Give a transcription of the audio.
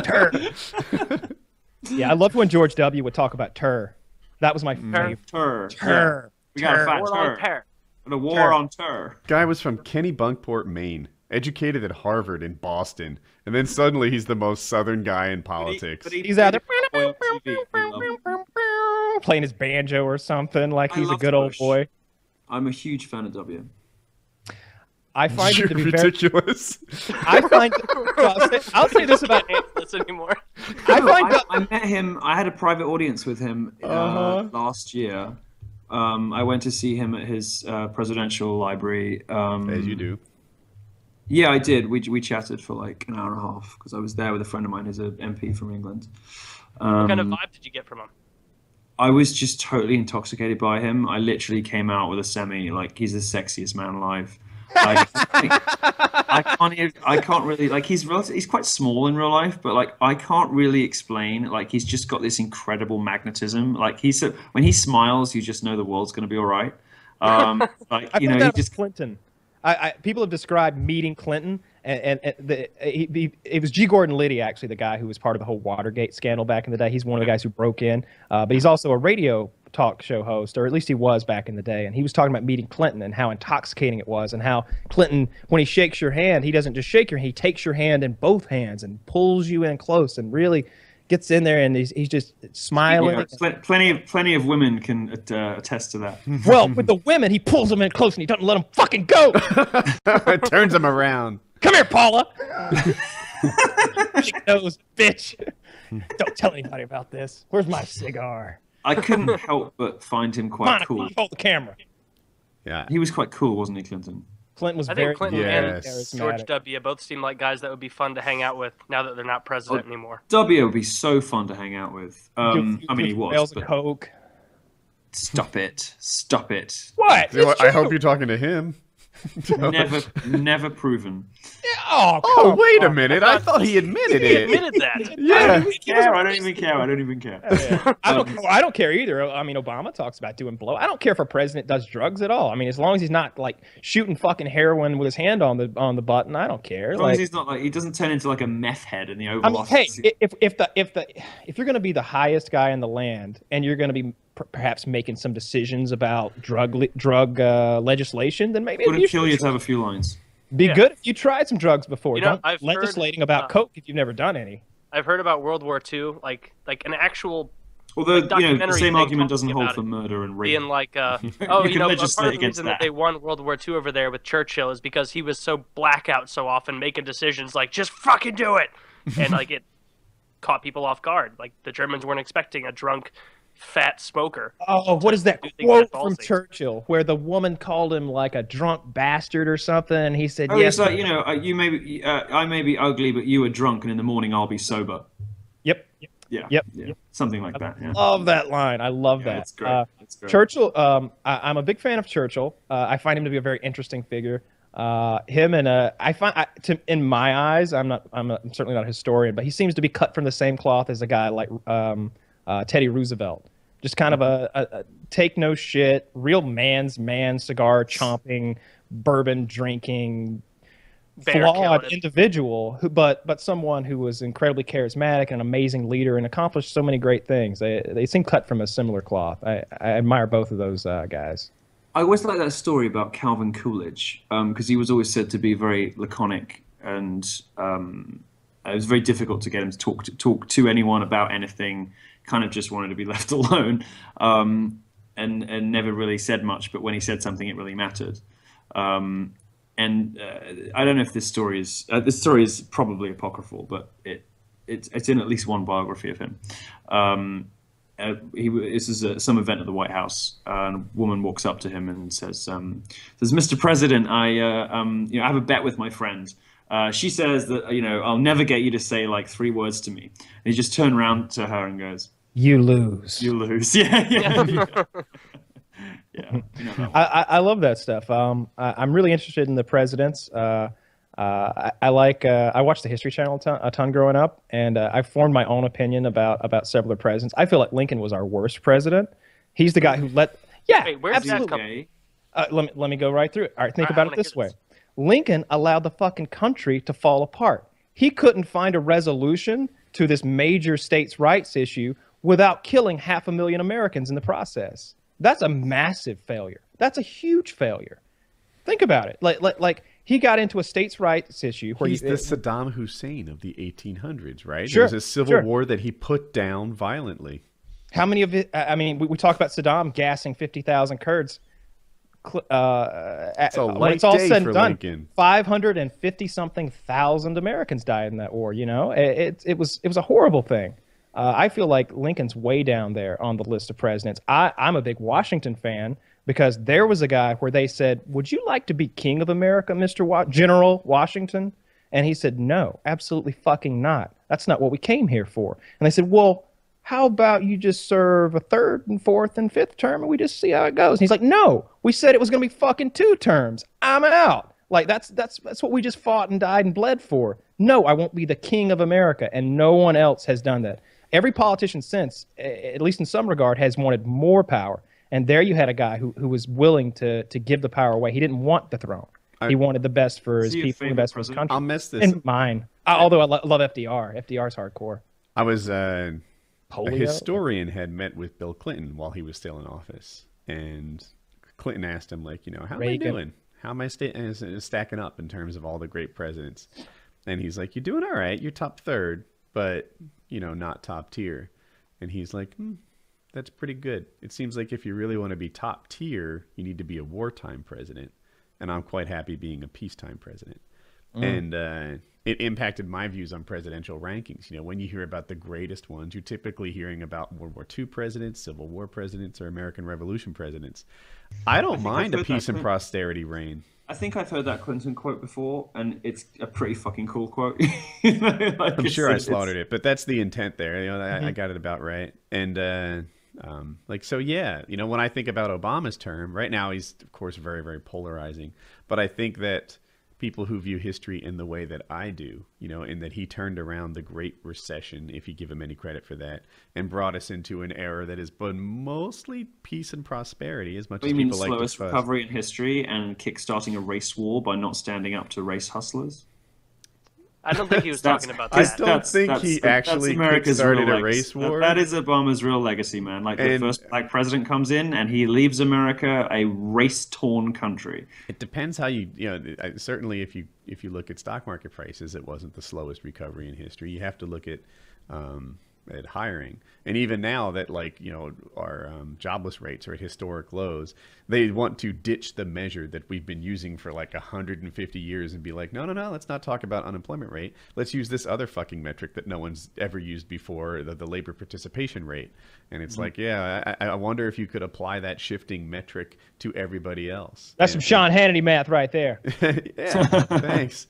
Tur. Yeah, I loved when George W. would talk about tur. That was my favorite. Tur. Tur. We got a fat War on tur. Ter. The war on tur. Guy was from Kennebunkport, Maine, educated at Harvard in Boston, and then suddenly he's the most southern guy in politics. He's out there on TV. playing his banjo or something, like he's a love good old Bush. boy. I'm a huge fan of W. I find it to be ridiculous. I find. I'll say this about. This anymore. I met him. I had a private audience with him last year. I went to see him at his presidential library. As you do. Yeah, I did. We chatted for like an hour and a half because I was there with a friend of mine who's an MP from England. What kind of vibe did you get from him? I was just totally intoxicated by him. I literally came out with a semi, like, he's the sexiest man alive. Like, I can't really, like, he's quite small in real life, but like I can't really explain. Like, he's just got this incredible magnetism. Like, when he smiles, you just know the world's going to be all right. Like, you know, he just Clinton. People have described meeting Clinton, and it was G. Gordon Liddy, actually, the guy who was part of the whole Watergate scandal back in the day. He's one of the guys who broke in, but he's also a radio talk show host, or at least he was back in the day. And he was talking about meeting Clinton and how intoxicating it was, and how Clinton, when he shakes your hand, he doesn't just shake your hand, he takes your hand in both hands and pulls you in close and really gets in there, and he's just smiling. Yeah, plenty of women can attest to that. Well, with the women, he pulls them in close and he doesn't let them fucking go. Turns them around. Come here, Paula. Big nose, bitch. Don't tell anybody about this. Where's my cigar? I couldn't help but find him quite cool. Hold the camera. Yeah. He was quite cool, wasn't he, Clinton? Clinton was I very think Clinton and Yes. George W. both seem like guys that would be fun to hang out with now that they're not president anymore. W would be so fun to hang out with. I mean, he was. Bales of But coke. stop it! Stop it! What? You know It's what? I true. hope you're talking to him. Never proven. Oh, Oh, come wait a on. minute. I thought he admitted He it. admitted that. Yeah. I don't even care. I don't even care. I don't care either. I mean, Obama talks about doing blow. I don't care if a president does drugs at all. I mean, as long as he's not like shooting fucking heroin with his hand on the button, I don't care. As long as he's not like, he doesn't turn into like a meth head in the Oval I mean, hey, Office. if you're going to be the highest guy in the land and you're going to be perhaps making some decisions about drug legislation, then maybe Wouldn't you kill you should to have a few lines. be good if you tried some drugs before. You know, Don't I've heard, legislating about coke if you've never done any. I've heard about World War II, like an actual Although, the documentary same thing argument doesn't talking hold about for it murder and rape. being like, oh, You you can know, part of legislate the against reason that. they won World War II over there with Churchill is because he was so blackout so often, making decisions like, just fucking do it, and like it caught people off guard. Like the Germans weren't expecting a drunk, fat smoker. Oh, what is that do things quote that from ballsy. Churchill where the woman called him like a drunk bastard or something, and he said, Oh, "Yes." it's like, you know, I may be ugly, but you are drunk, and in the morning I'll be sober. Yep. Yeah. Yep. Yeah. Something like that. Yeah. Love that line. I love Yeah, that. that's great. That's great. Churchill. I'm a big fan of Churchill. I find him to be a very interesting figure. Him and in my eyes, I'm certainly not a historian, but he seems to be cut from the same cloth as a guy like Teddy Roosevelt. Just kind of a take no shit, real man's man, cigar chomping, bourbon drinking, Bear flawed counted. individual, but someone who was incredibly charismatic, an amazing leader, and accomplished so many great things. They seem cut from a similar cloth. I admire both of those guys. I always like that story about Calvin Coolidge because he was always said to be very laconic, and it was very difficult to get him to talk to anyone about anything. Kind of just wanted to be left alone, and never really said much. But when he said something, it really mattered. And I don't know if this story is probably apocryphal, but it's in at least one biography of him. This is some event at the White House, and a woman walks up to him and says, "Mr. President, I have a bet with my friend. She says that I'll never get you to say like 3 words to me." And he just turned around to her and goes, You lose. "You lose." Yeah. Yeah. I love that stuff. I'm really interested in the presidents. I watched the History Channel a ton growing up, and I formed my own opinion about several of the presidents. I feel like Lincoln was our worst president. He's the guy who Wait, where's that absolutely. come? Let me go right through it. All right, think I about wanna it this hear way. this. Lincoln allowed the fucking country to fall apart. he couldn't find a resolution to this major states' rights issue without killing 500,000 Americans in the process. That's a massive failure. That's a huge failure. Think about it. Like he got into a states' rights issue where he's the Saddam Hussein of the 1800s, right? Sure, It was a civil war that he put down violently. How many of it? I mean, we talk about Saddam gassing 50,000 Kurds. When it's all said and done, Lincoln. 550-something thousand Americans died in that war. You know, it was a horrible thing. I feel like Lincoln's way down there on the list of presidents. I'm a big Washington fan because there was a guy where they said, "Would you like to be king of America, Mr. General Washington?" And he said, "No, absolutely fucking not. That's not what we came here for." And they said, "Well, how about you just serve a 3rd and 4th and 5th term and we just see how it goes?" And he's like, "No, we said it was going to be fucking 2 terms. I'm out." Like that's what we just fought and died and bled for. No, I won't be the king of America, and no one else has done that. Every politician since, at least in some regard, has wanted more power. And there you had a guy who was willing to give the power away. He didn't want the throne. He wanted the best for his people, the best for his country. I'll mess this. And mine. Although I love FDR. FDR's hardcore. I was a historian had met with Bill Clinton while he was still in office, and Clinton asked him, like, how am I doing? How am I stacking up in terms of all the great presidents? And he's like, "You're doing all right. You're top 3rd, but not top tier." And he's like, "That's pretty good. It seems like if you really want to be top tier, you need to be a wartime president, and I'm quite happy being a peacetime president." And it impacted my views on presidential rankings. When you hear about the greatest ones, you're typically hearing about World War II presidents, Civil War presidents, or American Revolution presidents. I don't mind a peace and prosperity reign. I think I've heard that Clinton quote before, and it's a pretty fucking cool quote. I'm sure I slaughtered it, but that's the intent there. I got it about right. And when I think about Obama's term, right now he's, of course, very, very polarizing. But I think that people who view history in the way that I do, in that he turned around the Great Recession, if you give him any credit for that, and brought us into an era that has been mostly peace and prosperity, as much as people like to slowest recovery in history and kickstarting a race war by not standing up to race hustlers? I don't think he was talking about that. I don't think he actually kickstarted a race war. That is Obama's real legacy, man. Like the first black president comes in and he leaves America a race-torn country. It depends how you certainly if you look at stock market prices, it wasn't the slowest recovery in history. You have to look at hiring, and even now that our jobless rates are at historic lows, they want to ditch the measure that we've been using for 150 years and be like, no, let's not talk about unemployment rate. Let's use this other fucking metric that no one's ever used before, the labor participation rate. And it's I wonder if you could apply that shifting metric to everybody else. That's some Sean Hannity math right there. Yeah, thanks.